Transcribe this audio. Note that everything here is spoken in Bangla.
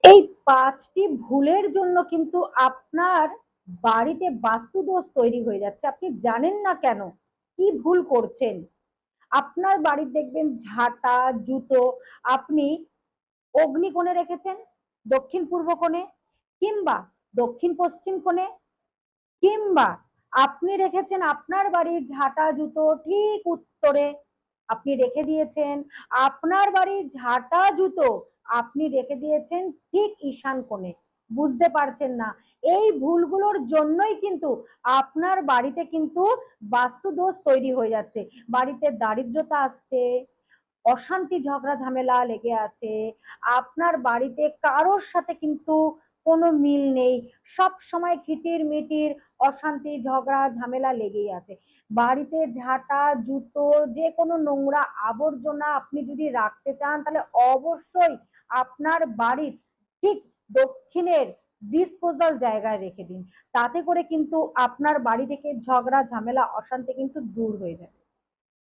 এই ৫টি ভুলের জন্য কিন্তু আপনার বাড়িতে বাস্তুদোষ তৈরি হয়ে যাচ্ছে। আপনি জানেন না কেন কি ভুল করছেন। আপনার বাড়ির দেখবেন ঝাঁটা, জুতো আপনি অগ্নিকোণে রেখেছেন, দক্ষিণ পূর্ব কোণে, কিংবা দক্ষিণ পশ্চিম কোণে, কিংবা আপনি রেখেছেন আপনার বাড়ির ঝাঁটা জুতো ঠিক উত্তরে আপনি রেখে দিয়েছেন, আপনার বাড়ির ঝাঁটা জুতো আপনি রেখে দিয়েছেন ঠিক ঈশান কোণে। বুঝতে পারছেন না। এই ভুলগুলোর জন্যই কিন্তু আপনার বাড়িতে কিন্তু বাস্তু দোষ তৈরি হয়ে যাচ্ছে। বাড়িতে দারিদ্রতা আসছে, অশান্তি ঝগড়া ঝামেলা লেগে আছে, আপনার বাড়িতে কারোর সাথে কিন্তু কোনো মিল নেই, সব সময় খিটির মিটির অশান্তি ঝগড়া ঝামেলা লেগেই আছে। বাড়িতে ঝাঁটা জুতো যে কোনো নোংরা আবর্জনা আপনি যদি রাখতে চান তাহলে অবশ্যই আপনার বাড়ির ঠিক দক্ষিণের ডিসপোজাল জায়গায় রেখে দিন। তাতে করে কিন্তু আপনার বাড়ি থেকে ঝগড়া ঝামেলা অশান্তি কিন্তু দূর হয়ে যাবে।